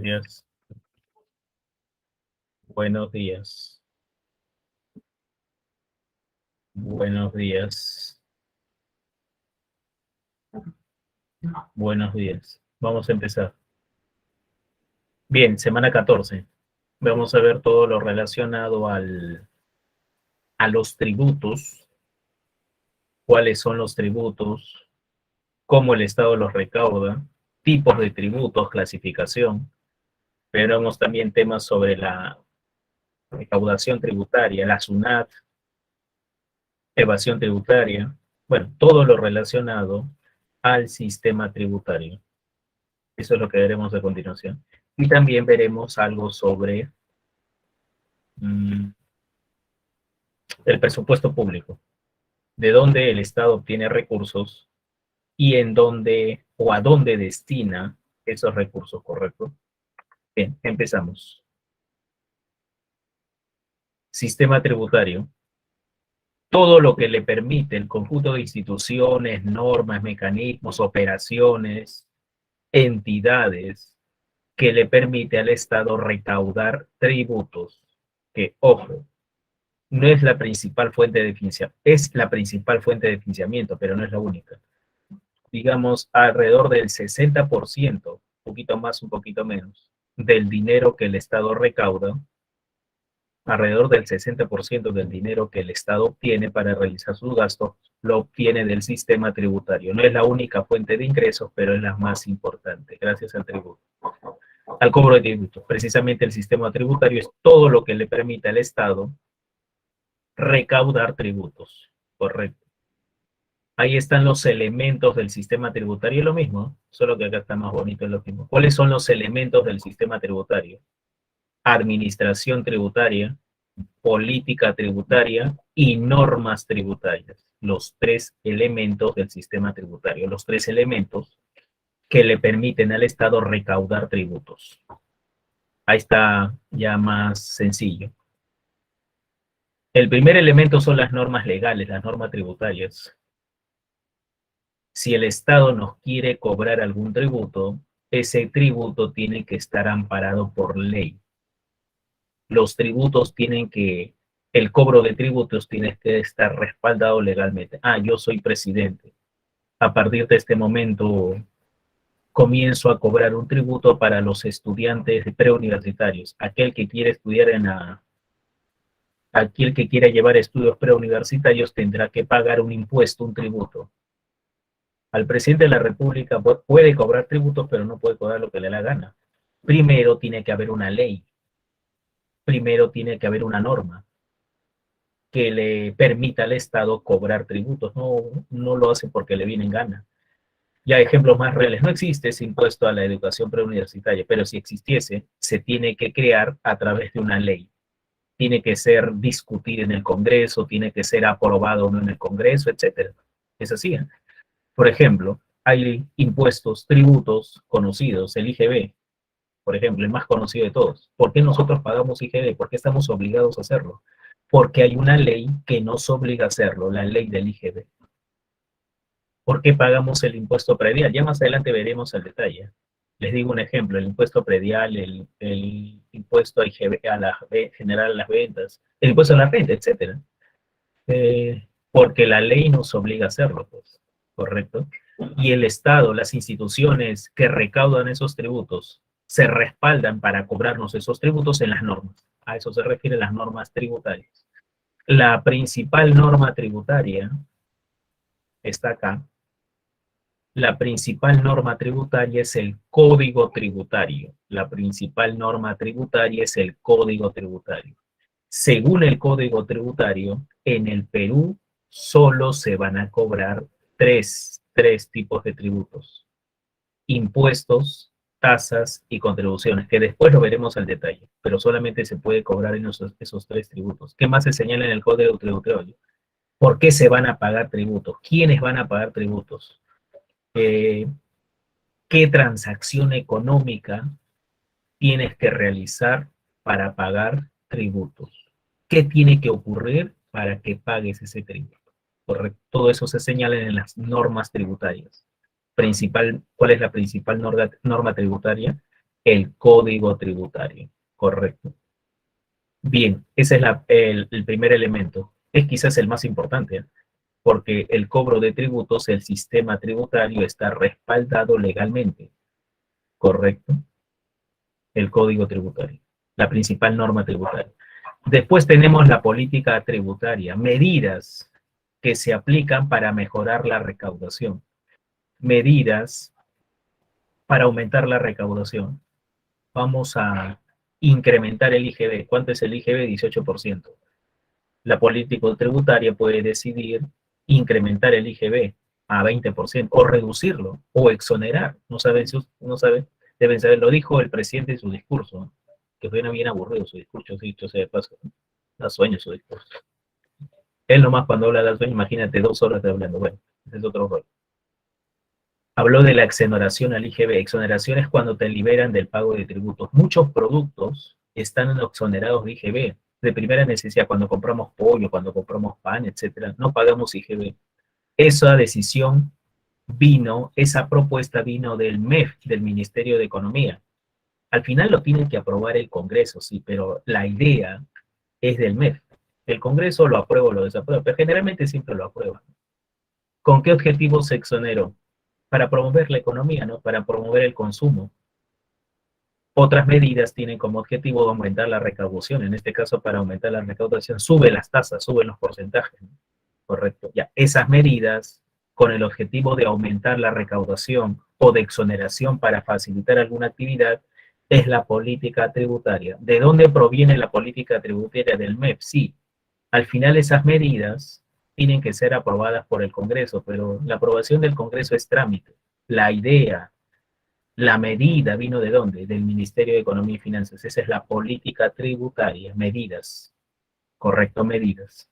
días. Buenos días. Buenos días. Buenos días. Vamos a empezar. Bien, semana 14. Vamos a ver todo lo relacionado a los tributos, cuáles son los tributos, cómo el Estado los recauda, tipos de tributos, clasificación. Veremos también temas sobre la recaudación tributaria, la SUNAT, evasión tributaria, bueno, todo lo relacionado al sistema tributario. Eso es lo que veremos a continuación. Y también veremos algo sobre el presupuesto público, de dónde el Estado obtiene recursos y en dónde o a dónde destina esos recursos, ¿correcto? Bien, empezamos. Sistema tributario. Todo lo que le permite el conjunto de instituciones, normas, mecanismos, operaciones, entidades que le permite al Estado recaudar tributos, que, ojo, no es la principal fuente de financiamiento, es la principal fuente de financiamiento, pero no es la única. Digamos, alrededor del 60%, un poquito más, un poquito menos, del dinero que el Estado recauda, alrededor del 60% del dinero que el Estado obtiene para realizar sus gastos, lo obtiene del sistema tributario. No es la única fuente de ingresos, pero es la más importante, gracias al tributo. Al cobro de tributos. Precisamente el sistema tributario es todo lo que le permite al Estado recaudar tributos, correcto. Ahí están los elementos del sistema tributario, lo mismo, solo que acá está más bonito, es lo mismo. ¿Cuáles son los elementos del sistema tributario? Administración tributaria, política tributaria y normas tributarias. Los tres elementos del sistema tributario, los tres elementos que le permiten al Estado recaudar tributos. Ahí está ya más sencillo. El primer elemento son las normas legales, las normas tributarias. Si el Estado nos quiere cobrar algún tributo, ese tributo tiene que estar amparado por ley. Los tributos tienen que, el cobro de tributos tiene que estar respaldado legalmente. Ah, yo soy presidente. A partir de este momento comienzo a cobrar un tributo para los estudiantes preuniversitarios. Aquel que quiere estudiar aquel que quiera llevar estudios preuniversitarios tendrá que pagar un impuesto, un tributo. Al presidente de la República puede cobrar tributos, pero no puede cobrar lo que le dé la gana. Primero tiene que haber una ley, primero tiene que haber una norma que le permita al Estado cobrar tributos. No lo hace porque le viene en gana. Ya ejemplos más reales, no existe ese impuesto a la educación preuniversitaria, pero si existiese, se tiene que crear a través de una ley. Tiene que ser discutido en el Congreso, tiene que ser aprobado o no en el Congreso, etc. Es así. Por ejemplo, hay impuestos, tributos conocidos, el IGB, por ejemplo, el más conocido de todos. ¿Por qué nosotros pagamos IGB? ¿Por qué estamos obligados a hacerlo? Porque hay una ley que nos obliga a hacerlo, la ley del IGB. ¿Por qué pagamos el impuesto predial? Ya más adelante veremos el detalle. Les digo un ejemplo, el impuesto predial, el impuesto a IGB, general a las ventas, el impuesto a la renta, etc. Porque la ley nos obliga a hacerlo, pues, ¿correcto? Y el Estado, las instituciones que recaudan esos tributos, se respaldan para cobrarnos esos tributos en las normas. A eso se refieren las normas tributarias. La principal norma tributaria está acá. La principal norma tributaria es el Código Tributario. La principal norma tributaria es el Código Tributario. Según el Código Tributario, en el Perú solo se van a cobrar tres tipos de tributos: impuestos, tasas y contribuciones, que después lo veremos al detalle, pero solamente se puede cobrar en esos tres tributos. ¿Qué más se señala en el Código Tributario? ¿Por qué se van a pagar tributos? ¿Quiénes van a pagar tributos? ¿Qué transacción económica tienes que realizar para pagar tributos? ¿Qué tiene que ocurrir para que pagues ese tributo? Correcto. Todo eso se señala en las normas tributarias. ¿Cuál es la principal norma tributaria? El código tributario, correcto. Bien, ese es el primer elemento. Es quizás el más importante, ¿eh? Porque el cobro de tributos, el sistema tributario está respaldado legalmente, correcto. El código tributario, la principal norma tributaria. Después tenemos la política tributaria, medidas que se aplican para mejorar la recaudación, medidas para aumentar la recaudación. Vamos a incrementar el IGB. ¿Cuánto es el IGB? 18%. La política tributaria puede decidir incrementar el IGB a 20% o reducirlo o exonerar. No saben, no saben, deben saber, lo dijo el presidente en su discurso, que fue bien aburrido su discurso, dicho sea de paso, da sueño su discurso. Él nomás cuando habla de sueño, imagínate 2 horas de hablando, bueno, ese es otro rol. Habló de la exoneración al IGB. Exoneración es cuando te liberan del pago de tributos. Muchos productos están exonerados de IGB, de primera necesidad, cuando compramos pollo, cuando compramos pan, etcétera, no pagamos IGB. Esa decisión vino, esa propuesta vino del MEF, del Ministerio de Economía. Al final lo tiene que aprobar el Congreso, sí, pero la idea es del MEF. El Congreso lo aprueba o lo desaprueba, pero generalmente siempre lo aprueba. ¿Con qué objetivo se exoneró? Para promover la economía, ¿no? Para promover el consumo. Otras medidas tienen como objetivo aumentar la recaudación. En este caso, para aumentar la recaudación, sube las tasas, suben los porcentajes, ¿no? Correcto. Ya, esas medidas con el objetivo de aumentar la recaudación o de exoneración para facilitar alguna actividad es la política tributaria. ¿De dónde proviene la política tributaria del MEP? Sí, al final esas medidas tienen que ser aprobadas por el Congreso, pero la aprobación del Congreso es trámite. La idea, la medida vino ¿de dónde? Del Ministerio de Economía y Finanzas. Esa es la política tributaria, medidas. Correcto, medidas.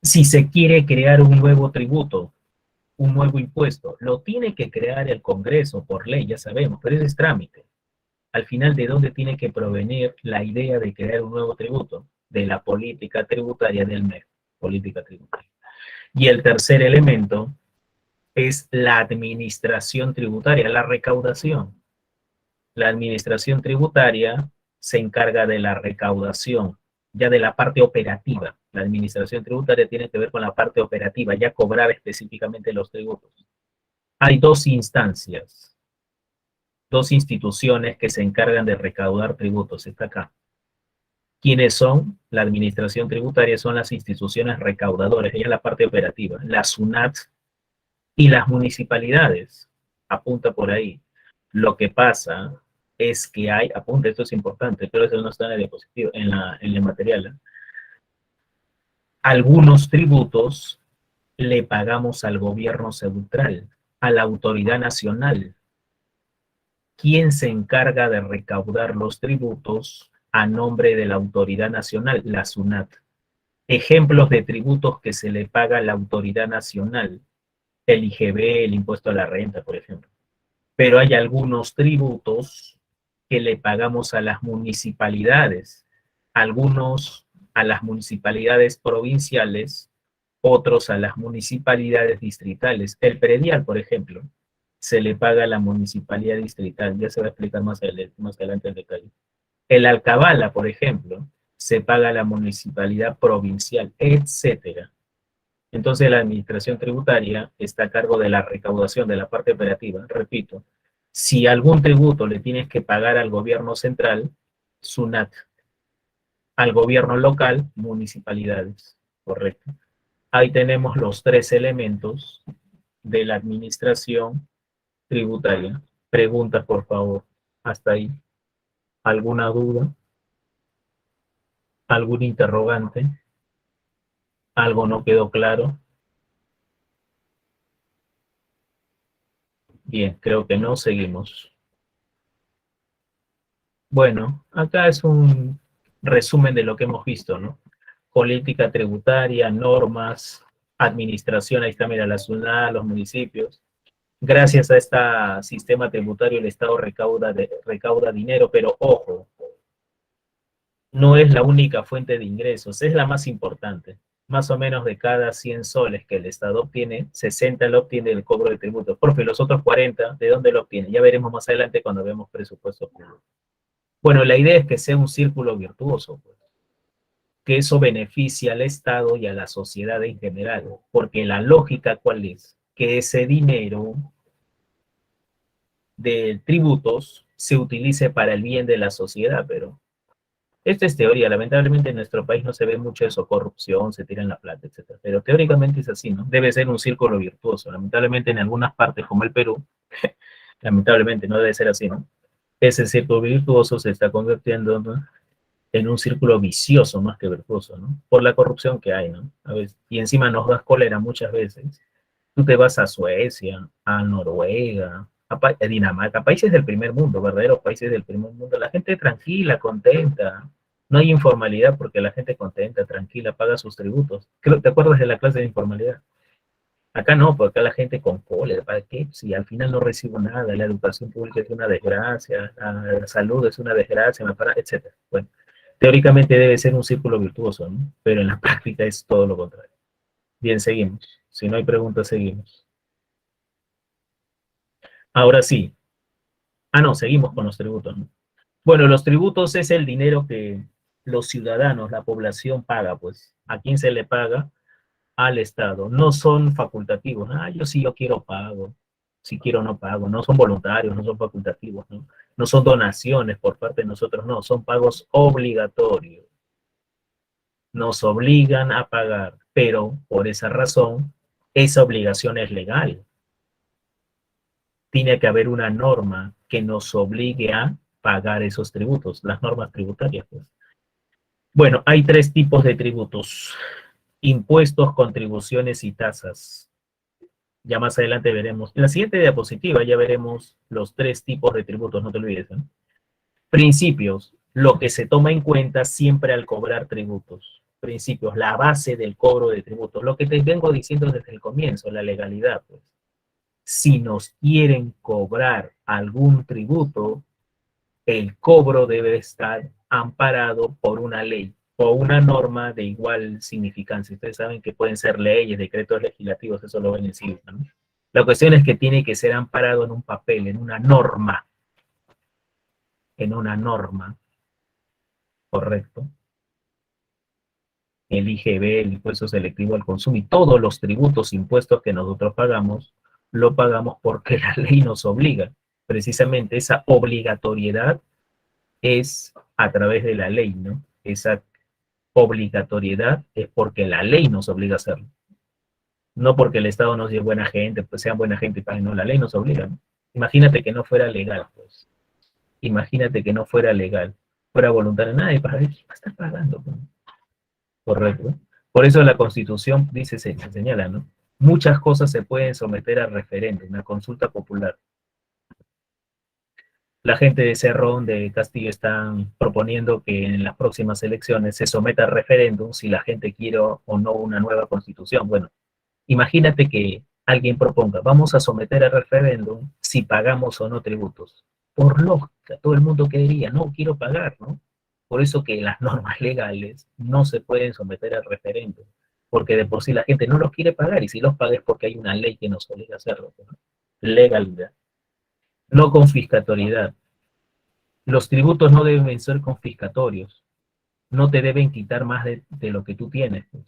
Si se quiere crear un nuevo tributo, un nuevo impuesto, lo tiene que crear el Congreso por ley, ya sabemos, pero ese es trámite. Al final, ¿de dónde tiene que provenir la idea de crear un nuevo tributo? De la política tributaria del MEF, política tributaria. Y el tercer elemento es la administración tributaria, la recaudación. La administración tributaria se encarga de la recaudación, ya de la parte operativa. La administración tributaria tiene que ver con la parte operativa, ya cobrar específicamente los tributos. Hay dos instancias, dos instituciones que se encargan de recaudar tributos. Está acá. ¿Quiénes son? La administración tributaria son las instituciones recaudadoras, ella es la parte operativa, la SUNAT y las municipalidades. Apunta por ahí. Lo que pasa es que hay, apunta, esto es importante, pero eso no está en el diapositivo, en el material, ¿eh? Algunos tributos le pagamos al gobierno central, a la autoridad nacional. ¿Quién se encarga de recaudar los tributos a nombre de la autoridad nacional? La SUNAT. Ejemplos de tributos que se le paga a la autoridad nacional. El IGB, el impuesto a la renta, por ejemplo. Pero hay algunos tributos que le pagamos a las municipalidades, algunos a las municipalidades provinciales, otros a las municipalidades distritales. El predial, por ejemplo, se le paga a la municipalidad distrital, ya se va a explicar más adelante el detalle. El alcabala, por ejemplo, se paga a la municipalidad provincial, etcétera. Entonces la administración tributaria está a cargo de la recaudación de la parte operativa. Repito, si algún tributo le tienes que pagar al gobierno central, SUNAT, al gobierno local, municipalidades, correcto. Ahí tenemos los tres elementos de la administración tributaria. Preguntas, por favor, hasta ahí. ¿Alguna duda? ¿Algún interrogante? ¿Algo no quedó claro? Bien, creo que no, seguimos. Bueno, acá es un resumen de lo que hemos visto, ¿no? Política tributaria, normas, administración, ahí está, mira, la SUNAT, los municipios. Gracias a este sistema tributario el Estado recauda dinero, pero ojo, no es la única fuente de ingresos, es la más importante. más o menos de cada 100 soles que el Estado obtiene, 60 lo obtiene del cobro de tributos. Profe, los otros 40, ¿de dónde lo obtiene? Ya veremos más adelante cuando vemos presupuesto público. Bueno, la idea es que sea un círculo virtuoso, pues, que eso beneficie al Estado y a la sociedad en general, porque la lógica, ¿cuál es? Que ese dinero de tributos se utilice para el bien de la sociedad, pero esta es teoría, lamentablemente en nuestro país no se ve mucho eso, corrupción, se tiran la plata, etcétera. Pero teóricamente es así, ¿no? Debe ser un círculo virtuoso. Lamentablemente en algunas partes, como el Perú, lamentablemente no debe ser así, ¿no? Ese círculo virtuoso se está convirtiendo, ¿no?, en un círculo vicioso más que virtuoso, ¿no? Por la corrupción que hay, ¿no? A veces, y encima nos das cólera muchas veces. Tú te vas a Suecia, a Noruega, a Dinamarca, países del primer mundo, verdaderos países del primer mundo. La gente tranquila, contenta. No hay informalidad porque la gente contenta, tranquila, paga sus tributos. ¿Te acuerdas de la clase de informalidad? Acá no, porque acá la gente con cólera, ¿para qué? Si al final no recibo nada, la educación pública es una desgracia, la salud es una desgracia, etcétera. Bueno, teóricamente debe ser un círculo virtuoso, ¿no? Pero en la práctica es todo lo contrario. Bien, seguimos. Si no hay preguntas, seguimos. Ahora sí. Ah, no, seguimos con los tributos, ¿no? Bueno, los tributos es el dinero que los ciudadanos, la población paga, pues. ¿A quién se le paga? Al Estado. No son facultativos. Ah, yo quiero pago. Si quiero no pago. No son voluntarios, no son facultativos, ¿no? No son donaciones por parte de nosotros, no. Son pagos obligatorios. Nos obligan a pagar, pero por esa razón, esa obligación es legal. Tiene que haber una norma que nos obligue a pagar esos tributos, las normas tributarias, pues. Bueno, hay tres tipos de tributos: impuestos, contribuciones y tasas. Ya más adelante veremos. En la siguiente diapositiva ya veremos los tres tipos de tributos, no te olvides, ¿eh? Principios, lo que se toma en cuenta siempre al cobrar tributos. Principios, la base del cobro de tributos. Lo que te vengo diciendo desde el comienzo, la legalidad, pues. Si nos quieren cobrar algún tributo, el cobro debe estar amparado por una ley o una norma de igual significancia. Ustedes saben que pueden ser leyes, decretos legislativos, eso lo ven en sí, ¿no? La cuestión es que tiene que ser amparado en un papel, en una norma, correcto. El IGB, el impuesto selectivo al consumo y todos los tributos, impuestos que nosotros pagamos, lo pagamos porque la ley nos obliga. Precisamente esa obligatoriedad es a través de la ley, ¿no? Esa obligatoriedad es porque la ley nos obliga a hacerlo. No porque el Estado nos diga buena gente, pues sean buena gente y paguen, no, la ley nos obliga, ¿no? Imagínate que no fuera legal, pues. Imagínate que no fuera legal, fuera voluntario, nadie para va a estar pagando, pues. Correcto. Por eso la Constitución dice, se señala, ¿no? Muchas cosas se pueden someter a referéndum, una consulta popular. La gente de Cerrón, de Castillo, están proponiendo que en las próximas elecciones se someta a referéndum si la gente quiere o no una nueva constitución. Bueno, imagínate que alguien proponga, vamos a someter a referéndum si pagamos o no tributos. Por lógica, todo el mundo quería, no, quiero pagar, ¿no? Por eso que las normas legales no se pueden someter al referéndum, porque de por sí la gente no los quiere pagar, y si los paga es porque hay una ley que nos obliga a hacerlo, ¿no? Legalidad. No confiscatoriedad. Los tributos no deben ser confiscatorios, no te deben quitar más de lo que tú tienes, pues.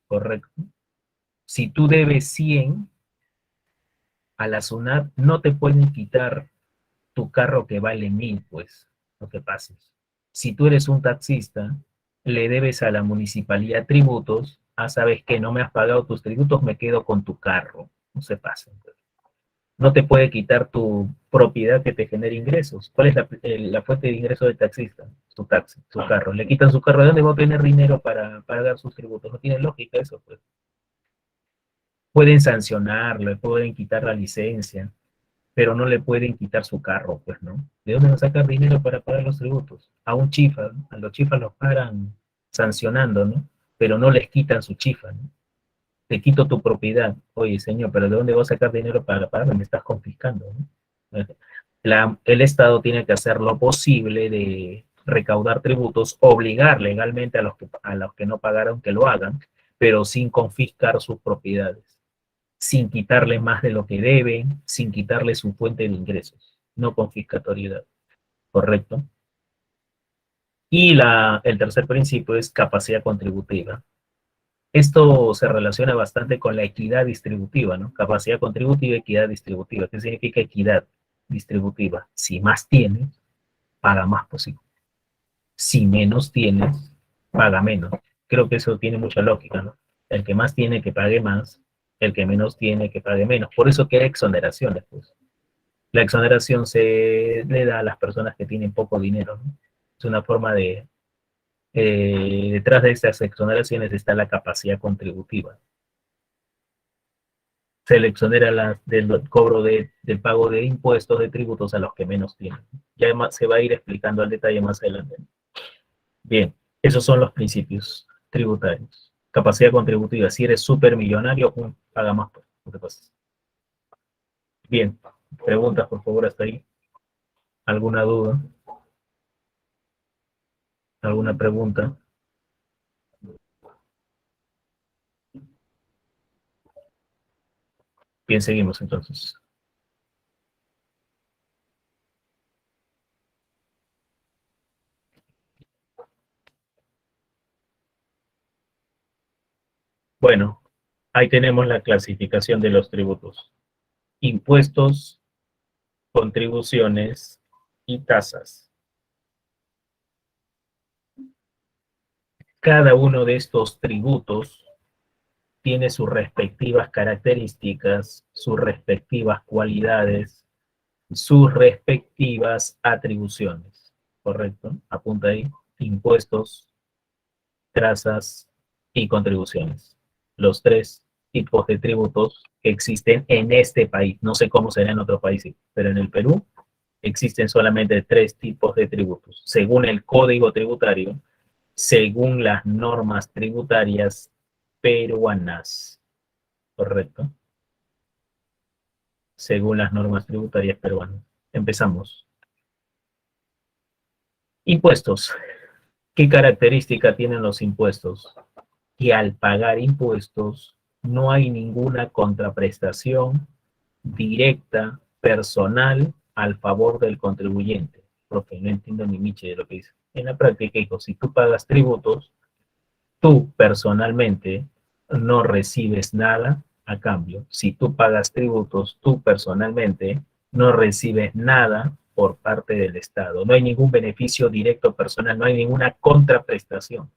Correcto. Si tú debes 100 a la SUNAT, no te pueden quitar tu carro que vale 1000, pues, lo que pases. Si tú eres un taxista, le debes a la municipalidad tributos, sabes que no me has pagado tus tributos, me quedo con tu carro, no se pasen, pues. No te puede quitar tu propiedad que te genere ingresos. ¿Cuál es la fuente de ingreso del taxista? Su taxi, su carro. Le quitan su carro, ¿de dónde va a tener dinero para pagar sus tributos? No tiene lógica eso, pues. Pueden sancionarlo, le pueden quitar la licencia, pero no le pueden quitar su carro, pues, ¿no? ¿De dónde va a sacar dinero para pagar los tributos? A un chifa, ¿no? A los chifas los paran sancionando, ¿no? Pero no les quitan su chifa, ¿no? Te quito tu propiedad. Oye, señor, pero ¿de dónde vas a sacar dinero para pagar? Me estás confiscando, ¿no? El Estado tiene que hacer lo posible de recaudar tributos, obligar legalmente a los que no pagaron que lo hagan, pero sin confiscar sus propiedades, sin quitarle más de lo que deben, sin quitarle su fuente de ingresos. No confiscatoriedad, ¿correcto? Y el tercer principio es capacidad contributiva. Esto se relaciona bastante con la equidad distributiva, ¿no? Capacidad contributiva, equidad distributiva. ¿Qué significa equidad distributiva? Si más tienes, paga más posible. Si menos tienes, paga menos. Creo que eso tiene mucha lógica, ¿no? El que más tiene que pague más, el que menos tiene que pague menos. Por eso que hay exoneraciones, pues. La exoneración se le da a las personas que tienen poco dinero, ¿no? Es una forma de... detrás de estas exoneraciones está la capacidad contributiva. Se le exonera del cobro del pago de impuestos, de tributos a los que menos tienen. Ya se va a ir explicando al detalle más adelante. Bien, esos son los principios tributarios. Capacidad contributiva, si eres supermillonario, paga más. No te pases. Bien, preguntas por favor hasta ahí. ¿Alguna duda? ¿Alguna pregunta? Bien, seguimos entonces. Bueno, ahí tenemos la clasificación de los tributos. Impuestos, contribuciones y tasas. Cada uno de estos tributos tiene sus respectivas características, sus respectivas cualidades, sus respectivas atribuciones. ¿Correcto? Apunta ahí. Impuestos, tasas y contribuciones. Los tres tipos de tributos que existen en este país. No sé cómo será en otro país, pero en el Perú existen solamente tres tipos de tributos. Según el Código Tributario, según las normas tributarias peruanas. ¿Correcto? Según las normas tributarias peruanas. Empezamos. Impuestos. ¿Qué característica tienen los impuestos? Que al pagar impuestos no hay ninguna contraprestación directa, personal, al favor del contribuyente. Porque no entiendo ni miche de lo que dice. En la práctica, hijo, si tú pagas tributos, tú personalmente no recibes nada a cambio. Si tú pagas tributos, tú personalmente no recibes nada por parte del Estado. No hay ningún beneficio directo personal, no hay ninguna contraprestación.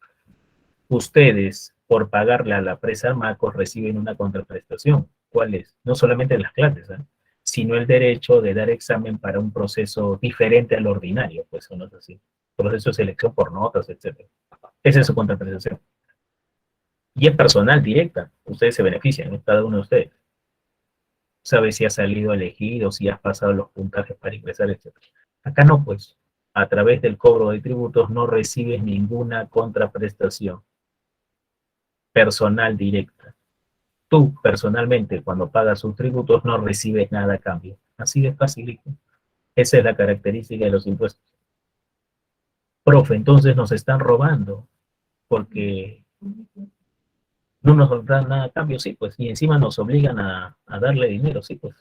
Ustedes, por pagarle a la presa Armacos, reciben una contraprestación. ¿Cuál es? No solamente en las clases, sino el derecho de dar examen para un proceso diferente al ordinario, pues no es así. Proceso de selección por notas, etc. Esa es su contraprestación. Y es personal, directa. Ustedes se benefician, ¿no? Cada uno de ustedes. Sabe si ha salido elegido, si has pasado los puntajes para ingresar, etc. Acá no, pues. A través del cobro de tributos no recibes ninguna contraprestación personal directa. Tú, personalmente, cuando pagas sus tributos, no recibes nada a cambio. Así de fácil. Esa es la característica de los impuestos. Profe, entonces nos están robando, porque no nos dan nada a cambio, sí, pues, y encima nos obligan a darle dinero, sí, pues.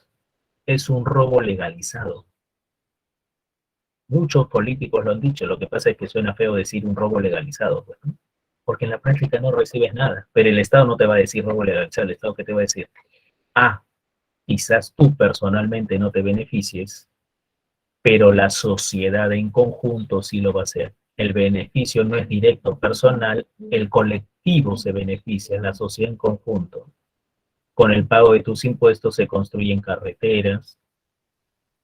Es un robo legalizado. Muchos políticos lo han dicho, lo que pasa es que suena feo decir un robo legalizado, pues, ¿no? Porque en la práctica no recibes nada, pero el Estado no te va a decir robo legalizado, el Estado que te va a decir, ah, quizás tú personalmente no te beneficies, pero la sociedad en conjunto sí lo va a hacer. El beneficio no es directo personal, el colectivo se beneficia, la sociedad en conjunto. Con el pago de tus impuestos se construyen carreteras,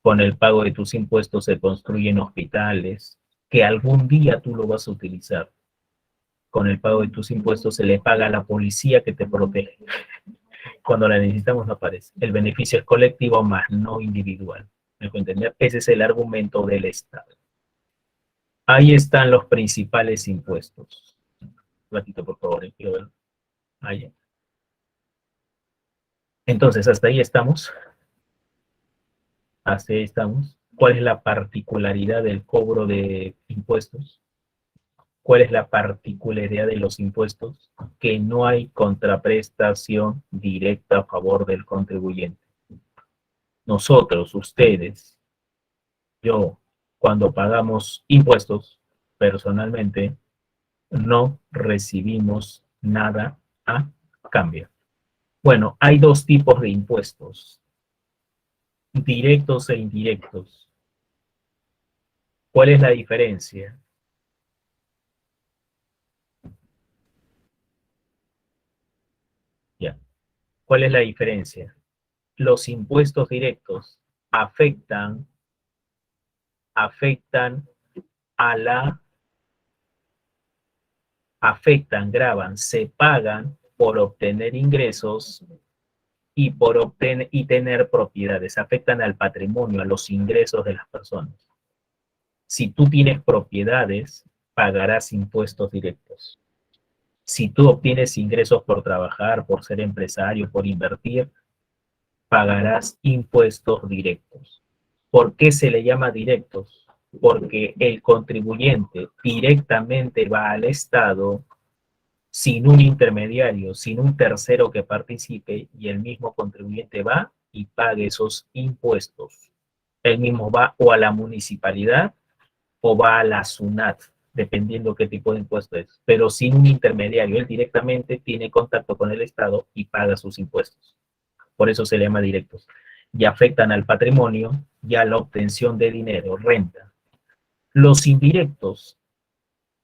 con el pago de tus impuestos se construyen hospitales, que algún día tú lo vas a utilizar. Con el pago de tus impuestos se le paga a la policía que te protege. Cuando la necesitamos no aparece. El beneficio es colectivo más no individual. ¿Me puedo entender? Ese es el argumento del Estado. Ahí están los principales impuestos. Un ratito, por favor, quiero ver. Ahí. Entonces, hasta ahí estamos. Hasta ahí estamos. ¿Cuál es la particularidad del cobro de impuestos? ¿Cuál es la particularidad de los impuestos? Que no hay contraprestación directa a favor del contribuyente. Nosotros, ustedes, yo, cuando pagamos impuestos, personalmente, no recibimos nada a cambio. Bueno, hay dos tipos de impuestos, directos e indirectos. ¿Cuál es la diferencia? Ya. ¿Cuál es la diferencia? Los impuestos directos afectan, afectan a la, afectan, graban, se pagan por obtener ingresos y por obtener y tener propiedades, afectan al patrimonio, a los ingresos de las personas. Si tú tienes propiedades, pagarás impuestos directos. Si tú obtienes ingresos por trabajar, por ser empresario, por invertir, pagarás impuestos directos. ¿Por qué se le llama directos? Porque el contribuyente directamente va al Estado sin un intermediario, sin un tercero que participe, y el mismo contribuyente va y pague esos impuestos. Él mismo va o a la municipalidad o va a la SUNAT, dependiendo qué tipo de impuesto es, pero sin un intermediario. Él directamente tiene contacto con el Estado y paga sus impuestos. Por eso se le llama directos. Y afectan al patrimonio y a la obtención de dinero, renta. Los indirectos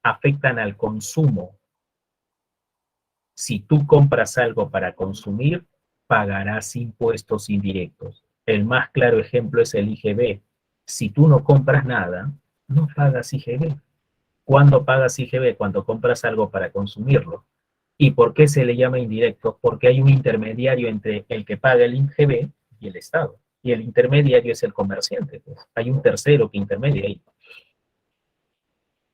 afectan al consumo. Si tú compras algo para consumir, pagarás impuestos indirectos. El más claro ejemplo es el IGB. Si tú no compras nada, no pagas IGB. ¿Cuándo pagas IGB? Cuando compras algo para consumirlo. ¿Y por qué se le llama indirecto? Porque hay un intermediario entre el que paga el IGB y el Estado. Y el intermediario es el comerciante. Pues. Hay un tercero que intermedia ahí.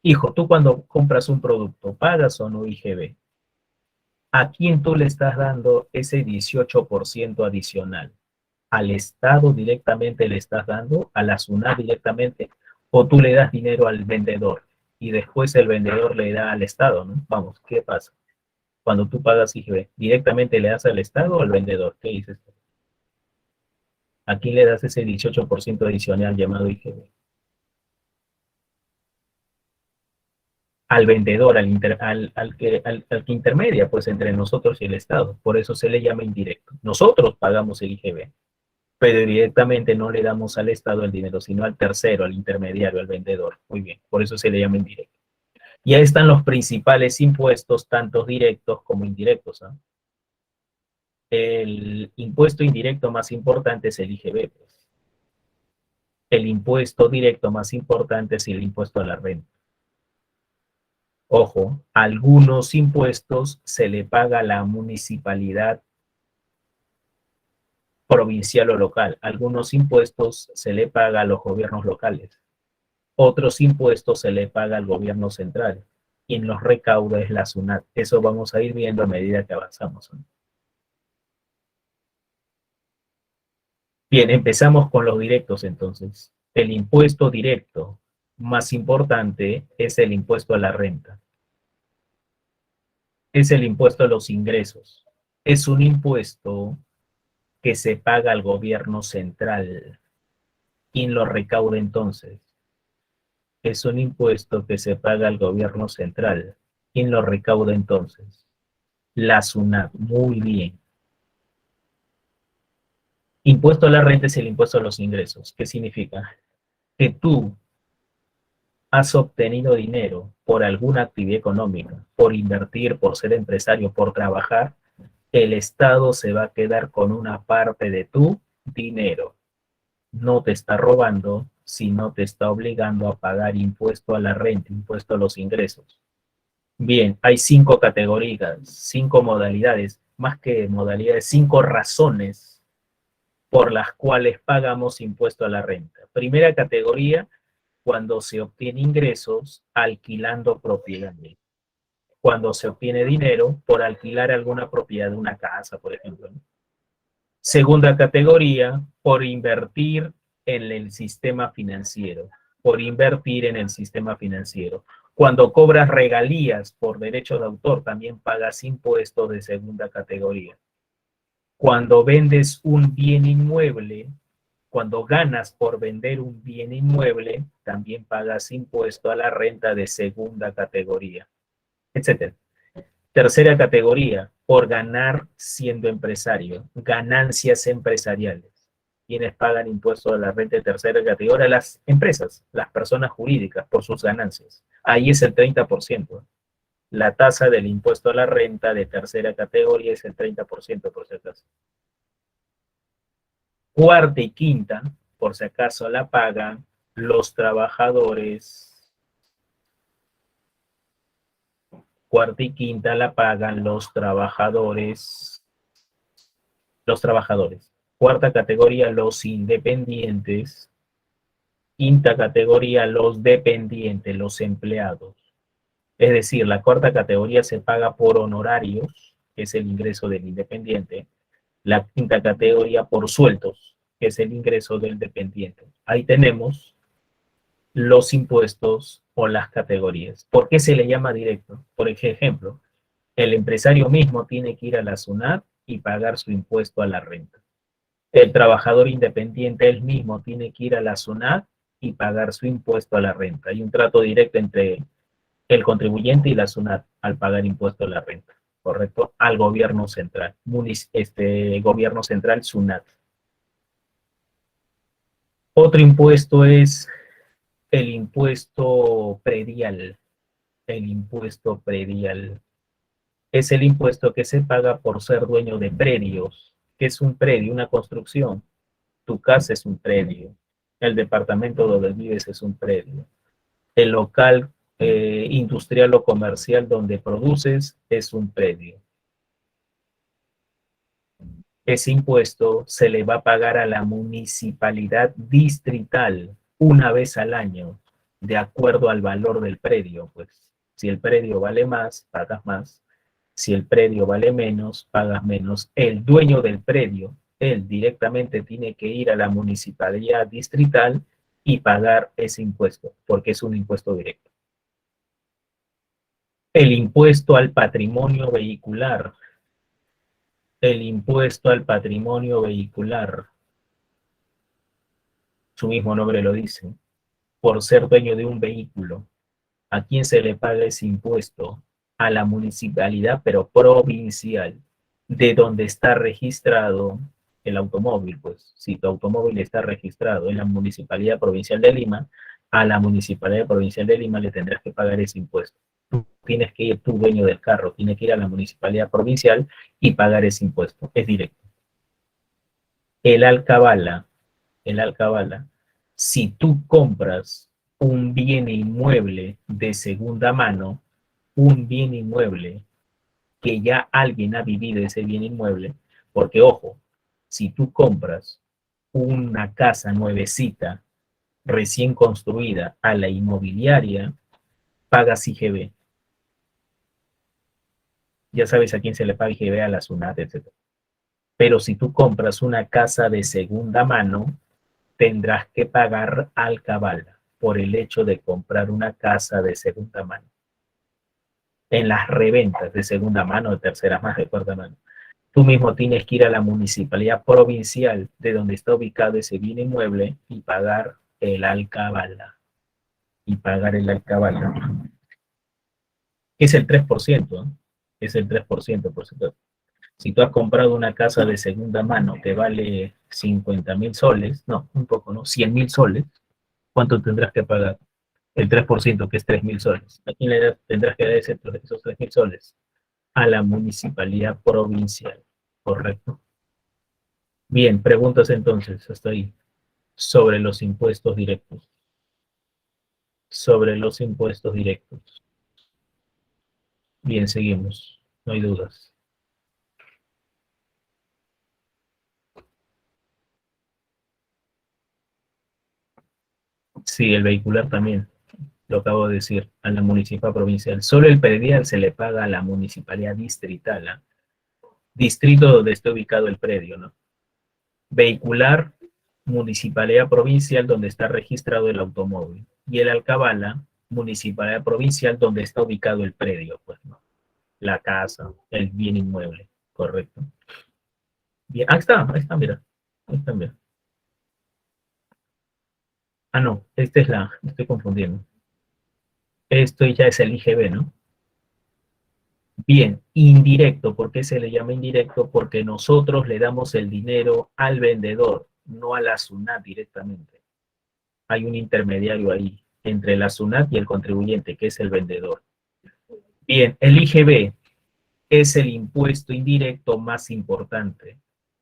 Hijo, tú cuando compras un producto, ¿pagas o no IGB? ¿A quién tú le estás dando ese 18% adicional? ¿Al Estado directamente le estás dando? ¿A la SUNAT directamente? ¿O tú le das dinero al vendedor? Y después el vendedor le da al Estado, ¿no? Vamos, ¿qué pasa? Cuando tú pagas IGB, ¿directamente le das al Estado o al vendedor? ¿Qué dices? ¿A quién le das ese 18% adicional llamado IGB? Al vendedor, al que intermedia, pues entre nosotros y el Estado. Por eso se le llama indirecto. Nosotros pagamos el IGB, pero directamente no le damos al Estado el dinero, sino al tercero, al intermediario, al vendedor. Muy bien, por eso se le llama indirecto. Y ahí están los principales impuestos, tanto directos como indirectos. ¿Eh? El impuesto indirecto más importante es el IGB. Pues. El impuesto directo más importante es el impuesto a la renta. Ojo, algunos impuestos se le paga a la municipalidad provincial o local. Algunos impuestos se le paga a los gobiernos locales. Otros impuestos se le paga al gobierno central. Quien los recauda es la SUNAT. Eso vamos a ir viendo a medida que avanzamos. Bien, empezamos con los directos entonces. El impuesto directo más importante es el impuesto a la renta. Es el impuesto a los ingresos. Es un impuesto que se paga al gobierno central. ¿Quién lo recauda entonces? Es un impuesto que se paga al gobierno central. ¿Quién lo recauda entonces? La SUNAT. Muy bien. Impuesto a la renta es el impuesto a los ingresos. ¿Qué significa? Que tú has obtenido dinero por alguna actividad económica, por invertir, por ser empresario, por trabajar, el Estado se va a quedar con una parte de tu dinero. No te está robando, sino te está obligando a pagar impuesto a la renta, impuesto a los ingresos. Bien, hay 5 categorías, 5 modalidades, más que modalidades, 5 razones por las cuales pagamos impuesto a la renta. Primera categoría, cuando se obtiene ingresos alquilando propiedades. Cuando se obtiene dinero por alquilar alguna propiedad de una casa, por ejemplo. ¿No? Segunda categoría, por invertir en el sistema financiero, por invertir en el sistema financiero. Cuando cobras regalías por derechos de autor, también pagas impuestos de segunda categoría. Cuando vendes un bien inmueble, cuando ganas por vender un bien inmueble, también pagas impuesto a la renta de segunda categoría, etcétera. Tercera categoría, por ganar siendo empresario, ganancias empresariales. Quienes pagan impuestos a la renta de tercera categoría, las empresas, las personas jurídicas, por sus ganancias. Ahí es el 30%. La tasa del impuesto a la renta de tercera categoría es el 30%, por si acaso. Cuarta y quinta, por si acaso la pagan los trabajadores. Cuarta y quinta la pagan los trabajadores. Los trabajadores. Cuarta categoría, los independientes. Quinta categoría, los dependientes, los empleados. Es decir, la cuarta categoría se paga por honorarios, que es el ingreso del independiente. La quinta categoría por sueldos, que es el ingreso del dependiente. Ahí tenemos los impuestos o las categorías. ¿Por qué se le llama directo? Por ejemplo, el empresario mismo tiene que ir a la SUNAT y pagar su impuesto a la renta. El trabajador independiente él mismo tiene que ir a la SUNAT y pagar su impuesto a la renta. Hay un trato directo entre el contribuyente y la SUNAT al pagar impuesto a la renta, ¿correcto? Al gobierno central, gobierno central SUNAT. Otro impuesto es el impuesto predial. El impuesto predial es el impuesto que se paga por ser dueño de predios. ¿Qué es un predio? Una construcción. Tu casa es un predio. El departamento donde vives es un predio. El local industrial o comercial donde produces es un predio. Ese impuesto se le va a pagar a la municipalidad distrital una vez al año, de acuerdo al valor del predio. Pues si el predio vale más, pagas más. Si el predio vale menos, pagas menos. El dueño del predio, él directamente tiene que ir a la municipalidad distrital y pagar ese impuesto, porque es un impuesto directo. El impuesto al patrimonio vehicular. El impuesto al patrimonio vehicular. Su mismo nombre lo dice. Por ser dueño de un vehículo. ¿A quién se le paga ese impuesto? A la municipalidad, pero provincial, de donde está registrado el automóvil. Pues si tu automóvil está registrado en la Municipalidad Provincial de Lima, a la Municipalidad Provincial de Lima le tendrás que pagar ese impuesto. Tú tienes que ir, tu dueño del carro, tiene que ir a la Municipalidad Provincial y pagar ese impuesto. Es directo. El alcabala, el alcabala, si tú compras un bien inmueble de segunda mano, un bien inmueble que ya alguien ha vivido ese bien inmueble, porque ojo, si tú compras una casa nuevecita, recién construida a la inmobiliaria, pagas IGB. Ya sabes a quién se le paga IGB, a la SUNAT, etc. Pero si tú compras una casa de segunda mano, tendrás que pagar alcabala por el hecho de comprar una casa de segunda mano. En las reventas de segunda mano, de tercera mano, de cuarta mano, tú mismo tienes que ir a la municipalidad provincial de donde está ubicado ese bien inmueble y pagar el alcabala. Y pagar el alcabala. Es el 3%, ¿eh? Es el 3%, por supuesto. Si tú has comprado una casa de segunda mano que vale 50.000 soles, no, un poco, ¿no? 100.000 soles, ¿cuánto tendrás que pagar? El 3%, que es 3.000 soles. ¿A quién le tendrás que dar esos 3.000 soles? A la municipalidad provincial, ¿correcto? Bien, preguntas entonces, hasta ahí, sobre los impuestos directos. Sobre los impuestos directos. Bien, seguimos, no hay dudas. Sí, el vehicular también, lo acabo de decir, a la municipalidad provincial. Solo el predial se le paga a la municipalidad distrital, ¿eh? Distrito donde esté ubicado el predio, ¿no? Vehicular municipalidad provincial donde está registrado el automóvil. Y el alcabala, municipalidad provincial donde está ubicado el predio, pues, ¿no? La casa, el bien inmueble, correcto. Bien, ahí está, mira. Ahí está, mira. Ah, no, esta es me estoy confundiendo. Esto ya es el IGB, ¿no? Bien, indirecto. ¿Por qué se le llama indirecto? Porque nosotros le damos el dinero al vendedor, no a la SUNAT directamente. Hay un intermediario ahí entre la SUNAT y el contribuyente, que es el vendedor. Bien, el IGB es el impuesto indirecto más importante.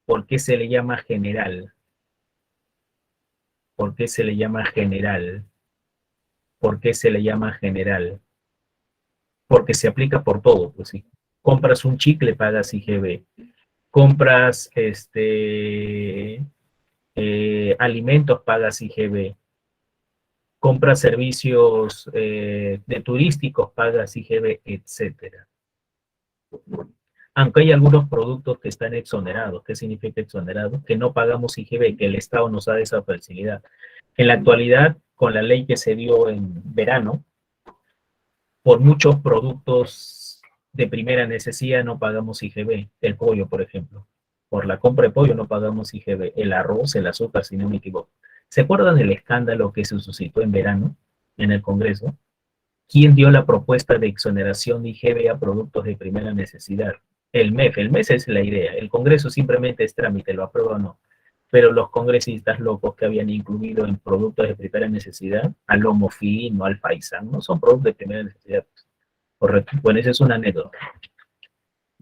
¿Por qué se le llama general? ¿Por qué se le llama general? ¿Por qué se le llama general? Porque se aplica por todo, pues sí. Compras un chicle, pagas IGB. Compras alimentos, pagas IGB. Compras servicios de turísticos, pagas IGB, etcétera. Aunque hay algunos productos que están exonerados. ¿Qué significa exonerado? Que no pagamos IGB, que el Estado nos da esa facilidad. En la actualidad, con la ley que se dio en verano, por muchos productos de primera necesidad no pagamos IGB. El pollo, por ejemplo. Por la compra de pollo no pagamos IGB. El arroz, el azúcar, si no me equivoco. ¿Se acuerdan del escándalo que se suscitó en verano en el Congreso? ¿Quién dio la propuesta de exoneración de IGB a productos de primera necesidad? El MEF. El MEF es la idea. El Congreso simplemente es trámite, lo aprueba o no. Pero los congresistas locos que habían incluido en productos de primera necesidad, al lomo fino, al paisán, no son productos de primera necesidad. Correcto. Bueno, esa es una anécdota.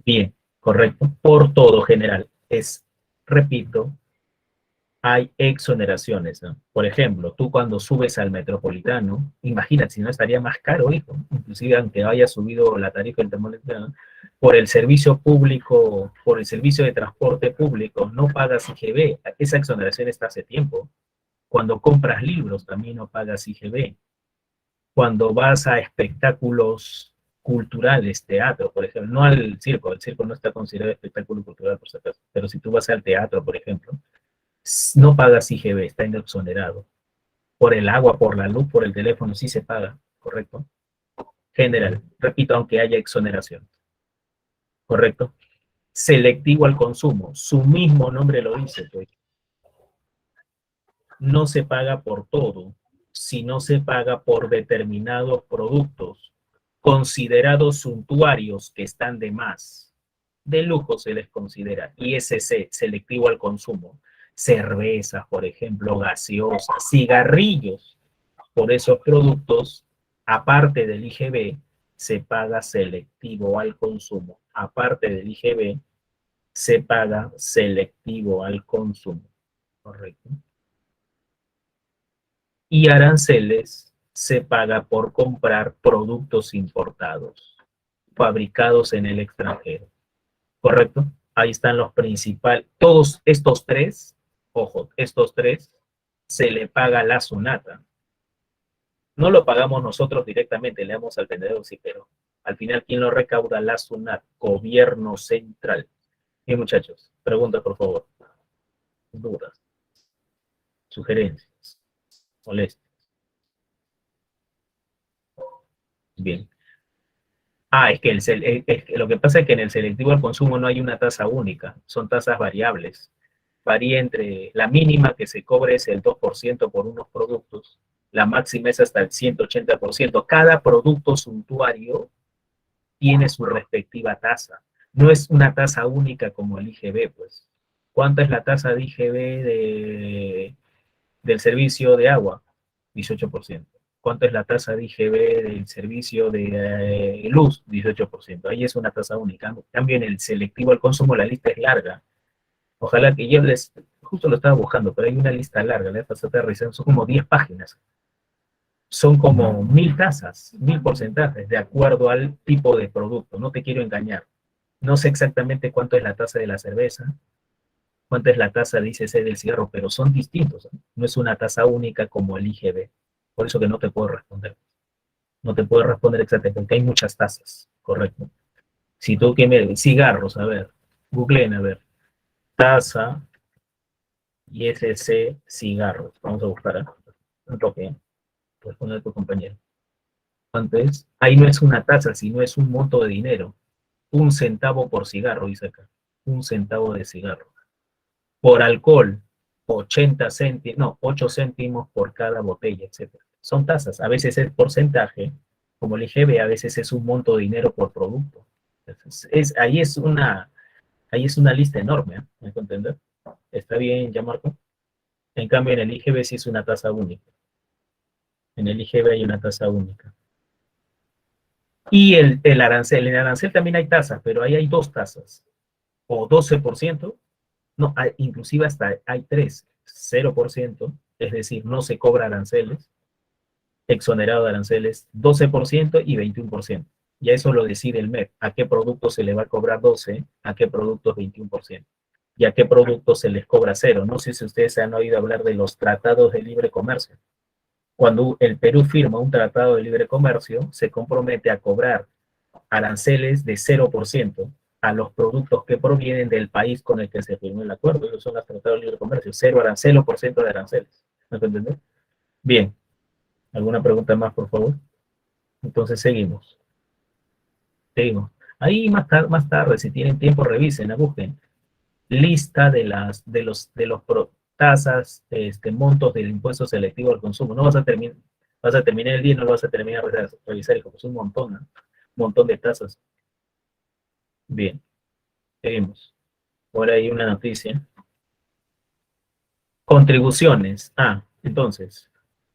Bien, correcto. Por todo general. Repito, hay exoneraciones, ¿no? Por ejemplo, tú cuando subes al metropolitano, imagínate, si no estaría más caro, hijo, inclusive aunque haya subido la tarifa del metropolitano, por el servicio público, por el servicio de transporte público, no pagas IGB. Esa exoneración está hace tiempo. Cuando compras libros, también no pagas IGB. Cuando vas a espectáculos culturales, teatro, por ejemplo, no al circo, el circo no está considerado espectáculo cultural, por si acaso, pero si tú vas al teatro, por ejemplo, no pagas IGB, está exonerado. Por el agua, por la luz, por el teléfono, sí se paga, ¿correcto? General, repito, aunque haya exoneración, ¿correcto? Selectivo al consumo, su mismo nombre lo dice, pues. No se paga por todo, sino se paga por determinados productos considerados suntuarios que están de más. De lujo se les considera. ISC, selectivo al consumo. Cervezas, por ejemplo, gaseosas, cigarrillos. Por esos productos, aparte del IGB, se paga selectivo al consumo. Aparte del IGB, se paga selectivo al consumo. Correcto. Y aranceles se paga por comprar productos importados, fabricados en el extranjero. ¿Correcto? Ahí están los principales. Todos estos tres, ojo, estos tres, se le paga la SUNATA. No lo pagamos nosotros directamente, le damos al vendedor, sí, pero al final, ¿quién lo recauda? La SUNAT, gobierno central. Bien, muchachos, preguntas, por favor. Dudas, sugerencias, molestias. Bien. Es que lo que pasa es que en el selectivo al consumo no hay una tasa única, son tasas variables. Varía entre la mínima que se cobre es el 2% por unos productos, la máxima es hasta el 180%. Cada producto suntuario tiene su respectiva tasa. No es una tasa única como el IGB, pues. ¿Cuánta es la tasa de IGB del servicio de agua? 18%. ¿Cuánto es la tasa de IGB del servicio de luz? 18%. Ahí es una tasa única. En cambio, en el selectivo al consumo la lista es larga. Ojalá que yo justo lo estaba buscando, pero hay una lista larga, la pasada revisando, son como 10 páginas. Son como 1000 tasas, 1000 porcentajes, de acuerdo al tipo de producto. No te quiero engañar. No sé exactamente cuánto es la tasa de la cerveza, cuánto es la tasa de ICC del cigarro, pero son distintos, ¿no? No es una tasa única como el IGB. Por eso que no te puedo responder. No te puedo responder exactamente, porque hay muchas tasas, correcto. Si tú quieres cigarros, a ver, googleen, a ver, tasa Y SC cigarros. Vamos a buscar un toque. Pues uno de tus compañeros. ¿Cuánto es? Ahí no es una tasa, sino es un monto de dinero. 1 centavo por cigarro, dice acá. 1 centavo de cigarro. Por alcohol, 80 céntimos, no, 8 céntimos por cada botella, etcétera. Son tasas, a veces es porcentaje, como el IGB, a veces es un monto de dinero por producto. Entonces, ahí es una lista enorme, ¿eh? ¿Me puedo entender? ¿Está bien, ya Marco? En cambio, en el IGB sí es una tasa única. En el IGB hay una tasa única. Y el arancel, en el arancel también hay tasas, pero ahí hay dos tasas, o 12%, no, inclusive hasta hay tres, 0%, es decir, no se cobra aranceles, exonerado de aranceles, 12% y 21%. Y eso lo decide el MEP, a qué productos se le va a cobrar 12, a qué productos 21%, y a qué productos se les cobra cero. No sé si ustedes han oído hablar de los tratados de libre comercio. Cuando el Perú firma un tratado de libre comercio, se compromete a cobrar aranceles de 0% a los productos que provienen del país con el que se firmó el acuerdo. Esos son los tratados de libre comercio. 0% de aranceles. ¿Me entiendes? Bien. ¿Alguna pregunta más, por favor? Entonces seguimos. Seguimos. Ahí más tarde, si tienen tiempo, revisen, busquen. Lista de los tasas, montos del impuesto selectivo al consumo. No vas a terminar el día y no lo vas a terminar de revisar, como es un montón, ¿no? Un montón de tasas. Bien, seguimos. Ahora hay una noticia. Contribuciones. Entonces,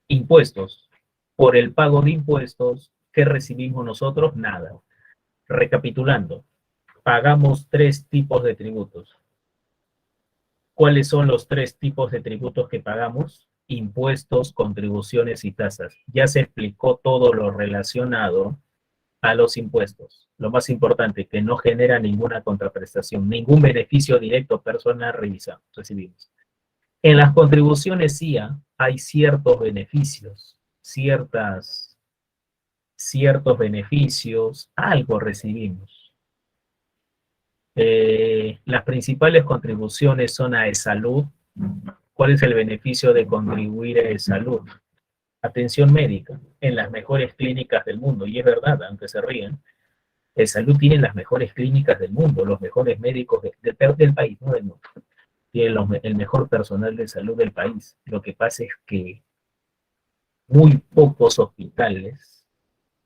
impuestos. Por el pago de impuestos, ¿qué recibimos nosotros? Nada. Recapitulando, pagamos 3 tipos de tributos. ¿Cuáles son los 3 tipos de tributos que pagamos? Impuestos, contribuciones y tasas. Ya se explicó todo lo relacionado a los impuestos. Lo más importante, que no genera ninguna contraprestación, ningún beneficio directo personal recibimos. En las contribuciones CIA hay ciertos beneficios, ciertos beneficios, algo recibimos. Las principales contribuciones son a salud. ¿Cuál es el beneficio de contribuir a salud? Atención médica en las mejores clínicas del mundo, y es verdad, aunque se rían, salud tiene las mejores clínicas del mundo, los mejores médicos del país, no del mundo. Tiene el mejor personal de salud del país. Lo que pasa es que muy pocos hospitales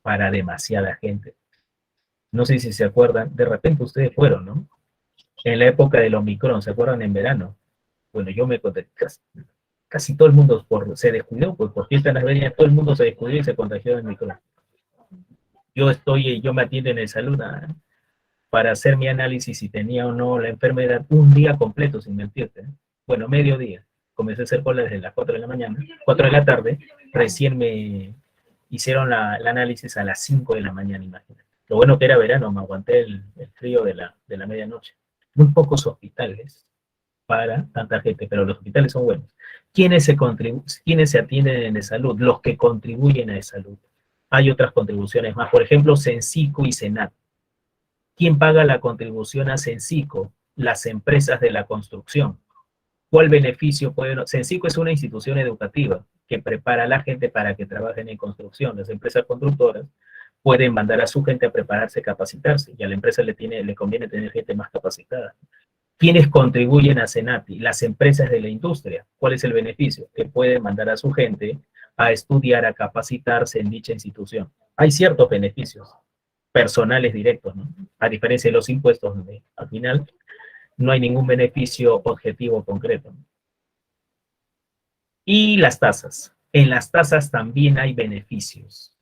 para demasiada gente. No sé si se acuerdan, de repente ustedes fueron, ¿no? En la época del Omicron, ¿se acuerdan? En verano. Bueno, yo me conté, casi todo el mundo se descuidó, pues por fiestas navideñas todo el mundo se descuidó y se contagió del Omicron. Yo me atiendo en el salud para hacer mi análisis si tenía o no la enfermedad un día completo, sin mentirte. Bueno, mediodía. Comencé a hacer cola desde las 4 de la mañana, 4 de la tarde, recién me hicieron el análisis a las 5 de la mañana, imagínate. Lo bueno que era verano, me aguanté el frío de la medianoche. Muy pocos hospitales para tanta gente, pero los hospitales son buenos. ¿Quiénes se atienden en salud? Los que contribuyen a salud. Hay otras contribuciones más, por ejemplo, Censico y Senat. ¿Quién paga la contribución a Censico? Las empresas de la construcción. ¿Cuál beneficio puede? Censico es una institución educativa que prepara a la gente para que trabajen en construcción. Las empresas constructoras pueden mandar a su gente a prepararse, capacitarse, y a la empresa le conviene tener gente más capacitada. ¿Quiénes contribuyen a Senati? Las empresas de la industria. ¿Cuál es el beneficio? Que pueden mandar a su gente a estudiar, a capacitarse en dicha institución. Hay ciertos beneficios personales directos, ¿no? A diferencia de los impuestos, donde al final no hay ningún beneficio objetivo concreto. Y las tasas. En las tasas también hay beneficios,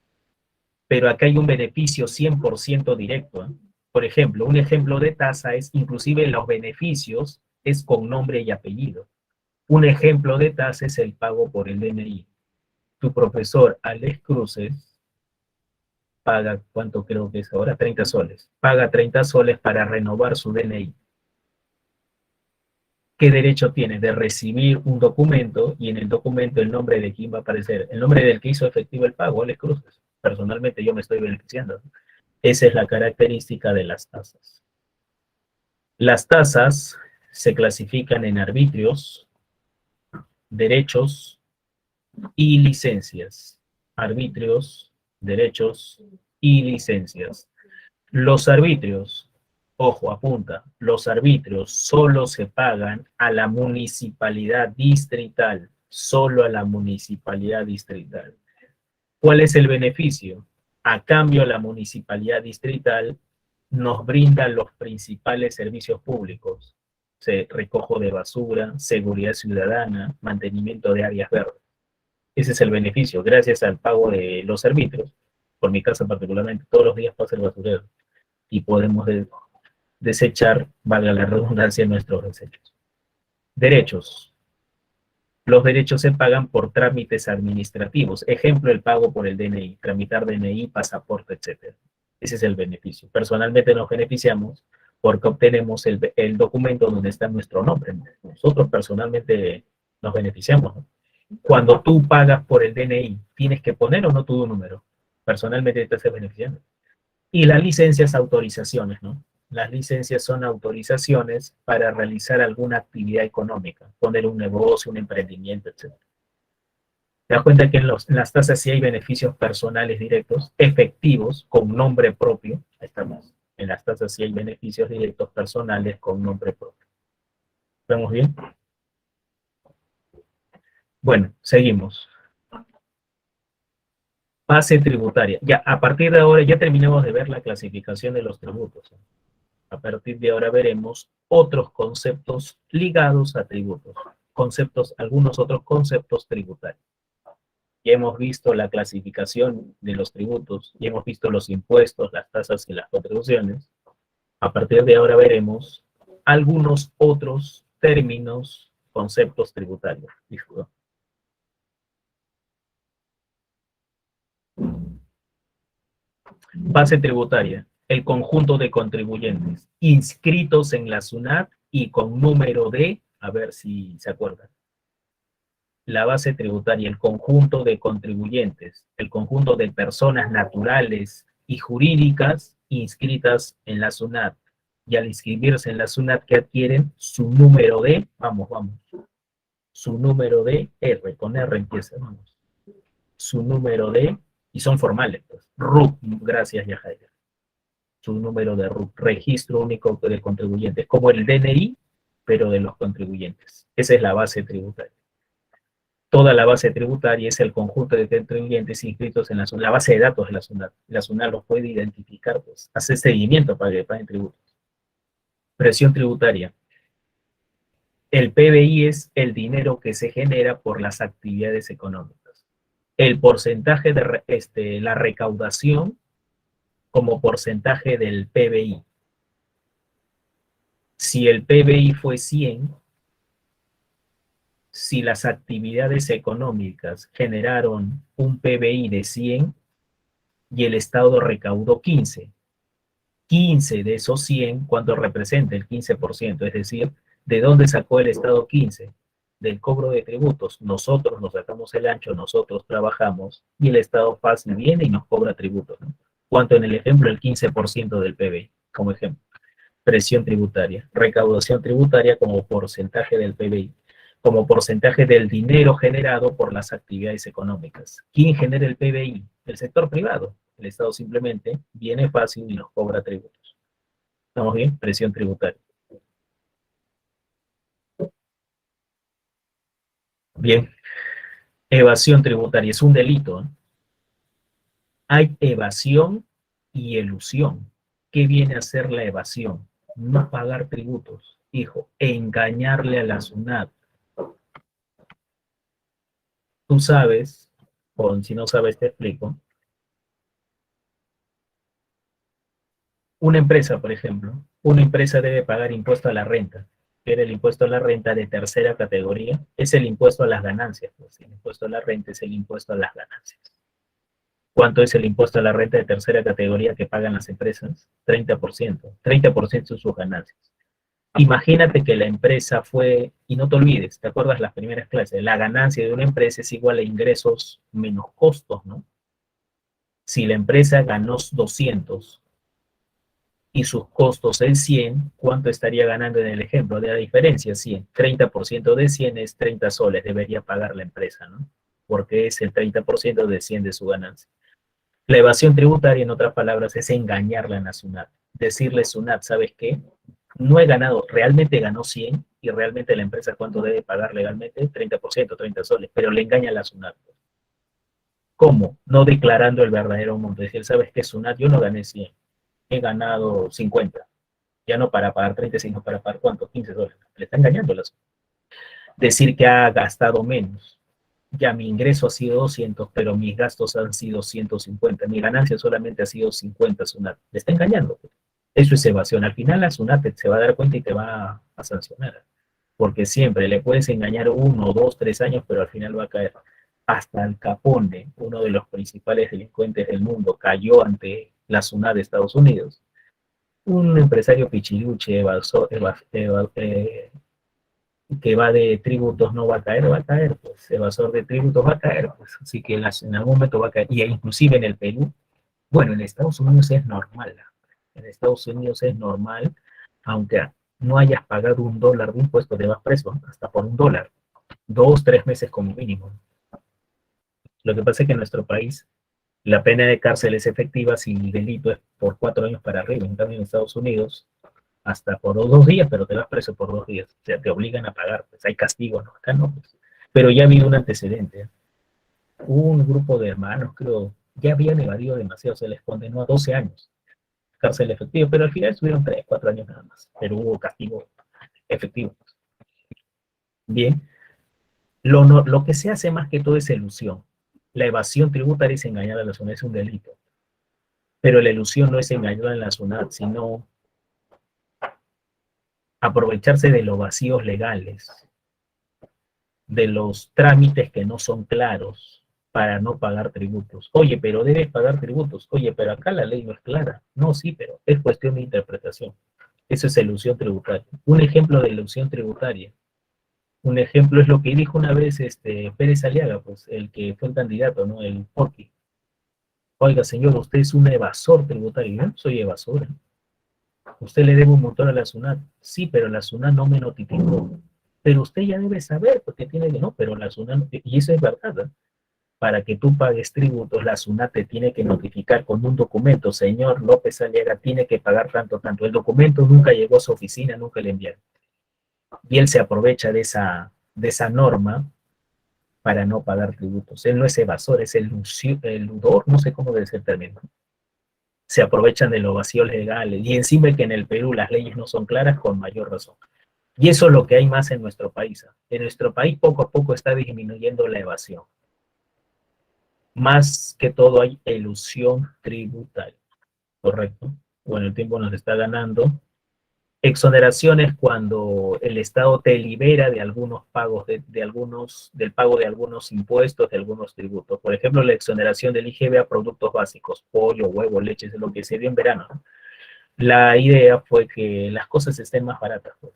pero acá hay un beneficio 100% directo, ¿eh? Por ejemplo, un ejemplo de tasa es, inclusive los beneficios, es con nombre y apellido. Un ejemplo de tasa es el pago por el DNI. Tu profesor Alex Cruces paga, ¿cuánto creo que es ahora? 30 soles. Paga 30 soles para renovar su DNI. ¿Qué derecho tiene de recibir un documento y en el documento el nombre de quién va a aparecer? El nombre del que hizo efectivo el pago, Alex Cruces. Personalmente yo me estoy beneficiando. Esa es la característica de las tasas. Las tasas se clasifican en arbitrios, derechos y licencias. Arbitrios, derechos y licencias. Los arbitrios, ojo, apunta, los arbitrios solo se pagan a la municipalidad distrital, solo a la municipalidad distrital. ¿Cuál es el beneficio? A cambio, la municipalidad distrital nos brinda los principales servicios públicos: recojo de basura, seguridad ciudadana, mantenimiento de áreas verdes. Ese es el beneficio, gracias al pago de los arbitrios. Por mi casa particularmente, todos los días pasa el basurero y podemos desechar, valga la redundancia, nuestros desechos. Derechos. Los derechos se pagan por trámites administrativos. Ejemplo, el pago por el DNI, tramitar DNI, pasaporte, etc. Ese es el beneficio. Personalmente nos beneficiamos porque obtenemos el documento donde está nuestro nombre. Nosotros personalmente nos beneficiamos, ¿no? Cuando tú pagas por el DNI, ¿tienes que poner o no tu número? Personalmente te estás beneficiando. Y las licencias, autorizaciones, ¿no? Las licencias son autorizaciones para realizar alguna actividad económica, poner un negocio, un emprendimiento, etc. Te das cuenta que en las tasas sí hay beneficios personales directos, efectivos, con nombre propio. Ahí estamos. En las tasas sí hay beneficios directos personales con nombre propio. ¿Vemos bien? Bueno, seguimos. Base tributaria. Ya, a partir de ahora ya terminamos de ver la clasificación de los tributos. A partir de ahora veremos otros conceptos ligados a tributos. Algunos otros conceptos tributarios. Ya hemos visto la clasificación de los tributos, ya hemos visto los impuestos, las tasas y las contribuciones. A partir de ahora veremos algunos otros términos, conceptos tributarios. Disculpa. Base tributaria: el conjunto de contribuyentes inscritos en la SUNAT y con número de, a ver si se acuerdan. La base tributaria, el conjunto de contribuyentes, el conjunto de personas naturales y jurídicas inscritas en la SUNAT. Y al inscribirse en la SUNAT, que adquieren su número de, vamos, su número de R, con R empieza, vamos. Su número de, y son formales, pues. RUC, gracias, Yajaira. Su número de RUC, registro único de contribuyentes, como el DNI, pero de los contribuyentes. Esa es la base tributaria. Toda la base tributaria es el conjunto de contribuyentes inscritos en la base de datos de la SUNAT. La SUNAT los puede identificar, pues, hace seguimiento para que paguen tributos. Presión tributaria. El PBI es el dinero que se genera por las actividades económicas. El porcentaje de la recaudación como porcentaje del PBI. Si el PBI fue 100, si las actividades económicas generaron un PBI de 100 y el Estado recaudó 15 de esos 100, ¿cuánto representa el 15%? Es decir, ¿de dónde sacó el Estado 15? Del cobro de tributos. Nosotros nos sacamos el ancho, nosotros trabajamos y el Estado fácil viene y nos cobra tributos, ¿no? ¿Cuánto en el ejemplo? El 15% del PBI, como ejemplo. Presión tributaria, recaudación tributaria como porcentaje del PBI, como porcentaje del dinero generado por las actividades económicas. ¿Quién genera el PBI? El sector privado. El Estado simplemente viene fácil y nos cobra tributos. ¿Estamos bien? Presión tributaria. Bien. Evasión tributaria es un delito, ¿eh? Hay evasión y elusión. ¿Qué viene a ser la evasión? No pagar tributos, hijo, engañarle a la SUNAT. Tú sabes, o si no sabes te explico. Una empresa, por ejemplo, una empresa debe pagar impuesto a la renta. ¿Qué era el impuesto a la renta de tercera categoría? Es el impuesto a las ganancias. Pues el impuesto a la renta es el impuesto a las ganancias. ¿Cuánto es el impuesto a la renta de tercera categoría que pagan las empresas? 30%. 30% de sus ganancias. Imagínate que la empresa fue, y no te olvides, ¿te acuerdas las primeras clases? La ganancia de una empresa es igual a ingresos menos costos, ¿no? Si la empresa ganó 200 y sus costos en 100, ¿cuánto estaría ganando en el ejemplo de la diferencia? 100. 30% de 100 es 30 soles, debería pagar la empresa, ¿no? Porque es el 30% de 100 de su ganancia. La evasión tributaria, en otras palabras, es engañarla a la SUNAT. Decirle, SUNAT, ¿sabes qué? No he ganado, realmente ganó 100 y realmente la empresa cuánto debe pagar legalmente, 30%, 30 soles, pero le engaña a la SUNAT. ¿Cómo? No declarando el verdadero monto. Decir, ¿sabes qué, SUNAT? Yo no gané 100, he ganado 50. Ya no para pagar 30, sino para pagar ¿cuánto? 15 dólares. Le está engañando a la SUNAT. Decir que ha gastado menos. Ya mi ingreso ha sido 200, pero mis gastos han sido 150. Mi ganancia solamente ha sido 50, SUNAT. Le está engañando. Eso es evasión. Al final la SUNAT se va a dar cuenta y te va a sancionar. Porque siempre le puedes engañar 1, 2, 3 años, pero al final va a caer. Hasta Al Capone, uno de los principales delincuentes del mundo, cayó ante la SUNAT de Estados Unidos. Un empresario pichiluche, que va de tributos no va a caer, pues evasor de tributos va a caer, pues así que en algún momento va a caer, y inclusive en el Perú, bueno, en Estados Unidos es normal, en Estados Unidos es normal, aunque no hayas pagado $1 de impuesto, te vas preso, hasta por $1, 2, 3 meses como mínimo. Lo que pasa es que en nuestro país la pena de cárcel es efectiva si el delito es por 4 años para arriba, en cambio en Estados Unidos hasta por 2 días, pero te vas preso por 2 días. O sea, te obligan a pagar, pues hay castigo, ¿no? Acá no, pues. Pero ya ha habido un antecedente. Un grupo de hermanos, creo, ya habían evadido demasiado, se les condenó a 12 años cárcel efectiva, pero al final estuvieron 3, 4 años nada más, pero hubo castigo efectivo. Bien, lo que se hace más que todo es ilusión. La evasión tributaria es engañar a la SUNAT, es un delito. Pero la ilusión no es engañar a la SUNAT, sino aprovecharse de los vacíos legales, de los trámites que no son claros para no pagar tributos. Oye, pero debes pagar tributos. Oye, pero acá la ley no es clara. No, sí, pero es cuestión de interpretación. Eso es elusión tributaria. Un ejemplo de ilusión tributaria. Un ejemplo es lo que dijo una vez Pérez Aliaga, pues el que fue el candidato, ¿no? El Porqui. Oiga, señor, usted es un evasor tributario. Yo no soy evasor. Usted le debe un montón a la SUNAT. Sí, pero la SUNAT no me notificó. Pero usted ya debe saber, porque tiene que no, pero la SUNAT, y eso es verdad, ¿eh? Para que tú pagues tributos, la SUNAT te tiene que notificar con un documento, señor López Aliaga, tiene que pagar tanto, tanto. El documento nunca llegó a su oficina, nunca le enviaron. Y él se aprovecha de esa norma para no pagar tributos. Él no es evasor, es el ludor, no sé cómo debe ser el término. Se aprovechan de los vacíos legales. Y encima que en el Perú las leyes no son claras, con mayor razón. Y eso es lo que hay más en nuestro país. En nuestro país poco a poco está disminuyendo la evasión. Más que todo hay elusión tributaria, ¿correcto? Bueno, el tiempo nos está ganando. Exoneraciones cuando el Estado te libera de algunos pagos, del pago de algunos impuestos, de algunos tributos. Por ejemplo, la exoneración del IGB a productos básicos, pollo, huevo, leche, es lo que se dio en verano, ¿no? La idea fue que las cosas estén más baratas, pues.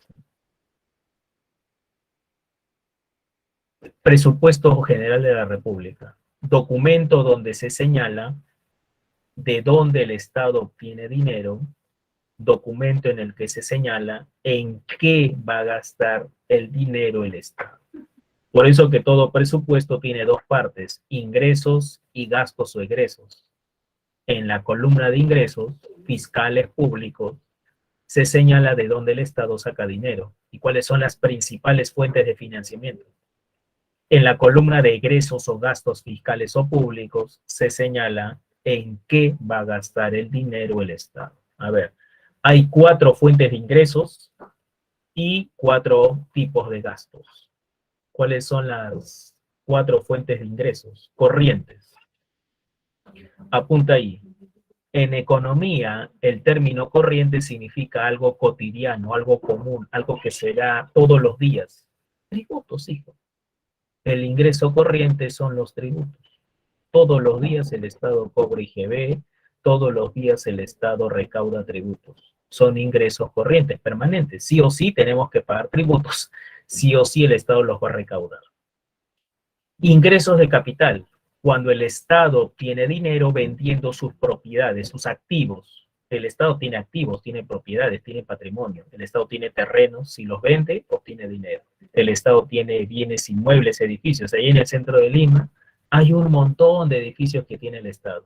Presupuesto General de la República, documento donde se señala de dónde el Estado obtiene dinero, documento en el que se señala en qué va a gastar el dinero el Estado. Por eso que todo presupuesto tiene dos partes, ingresos y gastos o egresos. En la columna de ingresos, fiscales públicos, se señala de dónde el Estado saca dinero y cuáles son las principales fuentes de financiamiento. En la columna de egresos o gastos fiscales o públicos se señala en qué va a gastar el dinero el Estado. A ver, hay 4 fuentes de ingresos y 4 tipos de gastos. ¿Cuáles son las 4 fuentes de ingresos? Corrientes. Apunta ahí. En economía, el término corriente significa algo cotidiano, algo común, algo que se da todos los días. Tributos, hijo. El ingreso corriente son los tributos. Todos los días el Estado cobra IGB, todos los días el Estado recauda tributos. Son ingresos corrientes, permanentes. Sí o sí tenemos que pagar tributos. Sí o sí el Estado los va a recaudar. Ingresos de capital. Cuando el Estado obtiene dinero vendiendo sus propiedades, sus activos. El Estado tiene activos, tiene propiedades, tiene patrimonio. El Estado tiene terrenos, si los vende, obtiene dinero. El Estado tiene bienes inmuebles, edificios. Ahí en el centro de Lima hay un montón de edificios que tiene el Estado.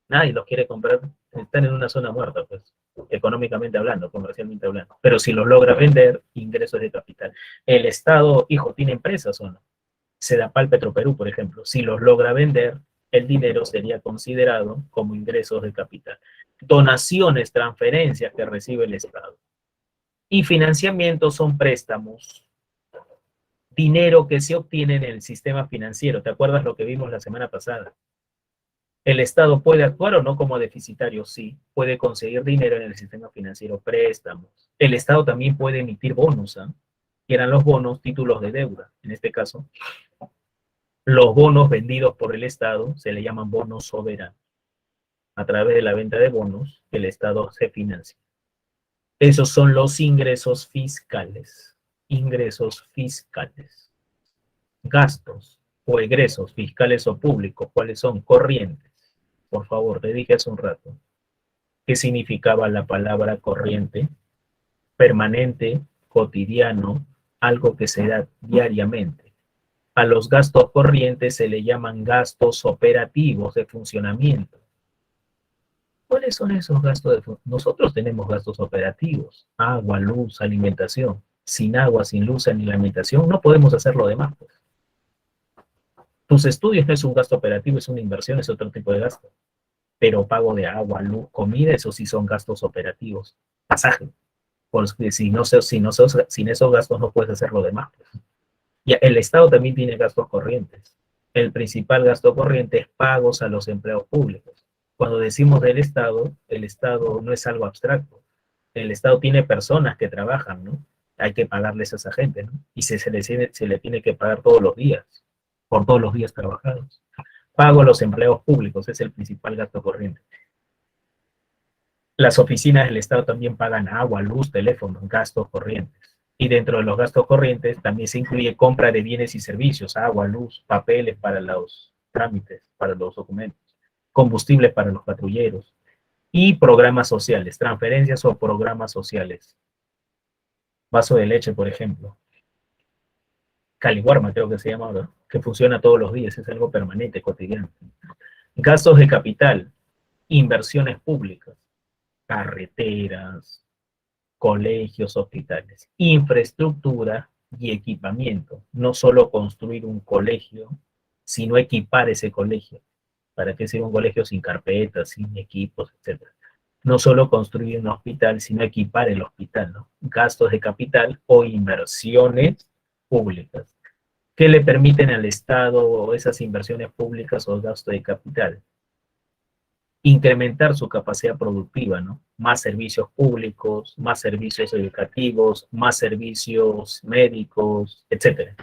Nadie los quiere comprar, están en una zona muerta, pues, económicamente hablando, comercialmente hablando. Pero si los logra vender, ingresos de capital. El Estado, hijo, tiene empresas o no. Sedapal Petroperú, por ejemplo, si los logra vender, el dinero sería considerado como ingresos de capital. Donaciones, transferencias que recibe el Estado. Y financiamientos son préstamos, dinero que se obtiene en el sistema financiero. ¿Te acuerdas lo que vimos la semana pasada? El Estado puede actuar o no como deficitario, sí. Puede conseguir dinero en el sistema financiero, préstamos. El Estado también puede emitir bonos, ¿eh? Que eran los bonos, títulos de deuda. En este caso, los bonos vendidos por el Estado se le llaman bonos soberanos. A través de la venta de bonos, el Estado se financia. Esos son los ingresos fiscales. Ingresos fiscales. Gastos o egresos fiscales o públicos, ¿cuáles son? Corrientes. Por favor, te dije hace un rato. ¿Qué significaba la palabra corriente? Permanente, cotidiano, algo que se da diariamente. A los gastos corrientes se le llaman gastos operativos de funcionamiento. ¿Cuáles son esos gastos de funcionamiento? Nosotros tenemos gastos operativos, agua, luz, alimentación. Sin agua, sin luz, sin alimentación, no podemos hacer lo demás. Pues. Tus estudios no es un gasto operativo, es una inversión, es otro tipo de gasto. Pero pago de agua, luz, comida, eso sí son gastos operativos. Pasaje. Porque sin esos gastos no puedes hacer lo demás. Pues. Y el Estado también tiene gastos corrientes. El principal gasto corriente es pagos a los empleados públicos. Cuando decimos el Estado no es algo abstracto. El Estado tiene personas que trabajan, ¿no? Hay que pagarles a esa gente, ¿no? Y se le tiene que pagar todos los días, por todos los días trabajados. Pago a los empleados públicos es el principal gasto corriente. Las oficinas del Estado también pagan agua, luz, teléfono, gastos corrientes. Y dentro de los gastos corrientes también se incluye compra de bienes y servicios, agua, luz, papeles para los trámites, para los documentos, combustibles para los patrulleros y programas sociales, transferencias o programas sociales. Vaso de leche, por ejemplo. Caliwarma creo que se llama ahora, que funciona todos los días, es algo permanente, cotidiano. Gastos de capital, inversiones públicas, carreteras, colegios, hospitales, infraestructura y equipamiento. No solo construir un colegio, sino equipar ese colegio. ¿Para qué ser un colegio sin carpetas, sin equipos, etcétera? No solo construir un hospital, sino equipar el hospital, ¿no? Gastos de capital o inversiones públicas. ¿Qué le permiten al Estado esas inversiones públicas o gastos de capital? Incrementar su capacidad productiva, ¿no? Más servicios públicos, más servicios educativos, más servicios médicos, etcétera.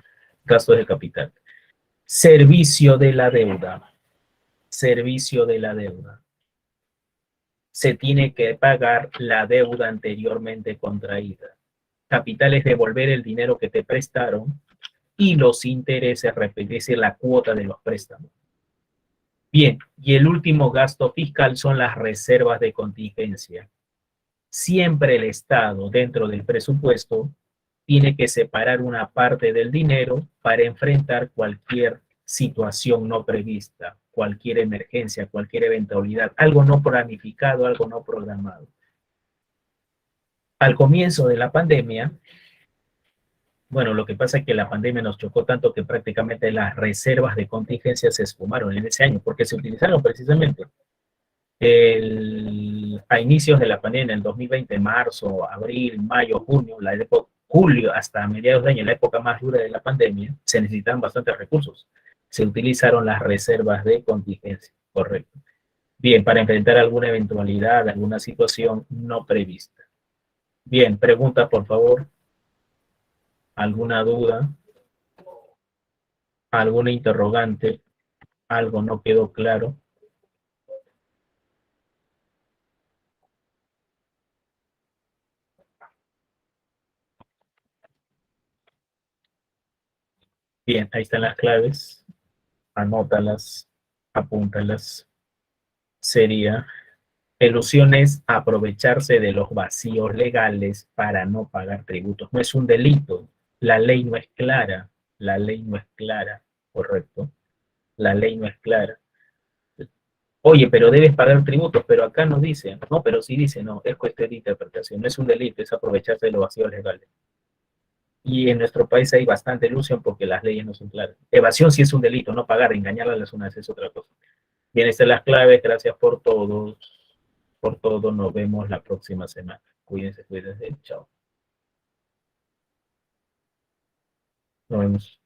Gastos de capital. Servicio de la deuda. Servicio de la deuda. Se tiene que pagar la deuda anteriormente contraída. Capital es devolver el dinero que te prestaron y los intereses, es decir, la cuota de los préstamos. Bien, y el último gasto fiscal son las reservas de contingencia. Siempre el Estado, dentro del presupuesto, tiene que separar una parte del dinero para enfrentar cualquier situación no prevista, cualquier emergencia, cualquier eventualidad, algo no planificado, algo no programado. Al comienzo de la pandemia, bueno, lo que pasa es que la pandemia nos chocó tanto que prácticamente las reservas de contingencia se esfumaron en ese año, porque se utilizaron precisamente a inicios de la pandemia, en el 2020, marzo, abril, mayo, junio, julio hasta mediados de año, la época más dura de la pandemia, se necesitaban bastantes recursos. Se utilizaron las reservas de contingencia, correcto. Bien, para enfrentar alguna eventualidad, alguna situación no prevista. Bien, pregunta por favor. ¿Alguna duda? ¿Alguna interrogante? ¿Algo no quedó claro? Bien, ahí están las claves. Anótalas, apúntalas. Sería Elusión es aprovecharse de los vacíos legales para no pagar tributos. No es un delito. La ley no es clara. La ley no es clara. Correcto. La ley no es clara. Oye, pero debes pagar tributos, pero acá no dice. No, pero sí dice, no, es cuestión de interpretación. No es un delito, es aprovecharse de los vacíos legales. Y en nuestro país hay bastante ilusión porque las leyes no son claras. Evasión sí es un delito, no pagar, engañar a las unas es otra cosa. Bien, estas son las claves, gracias por todos, por todo, nos vemos la próxima semana. Cuídense, cuídense, chao. Nos vemos.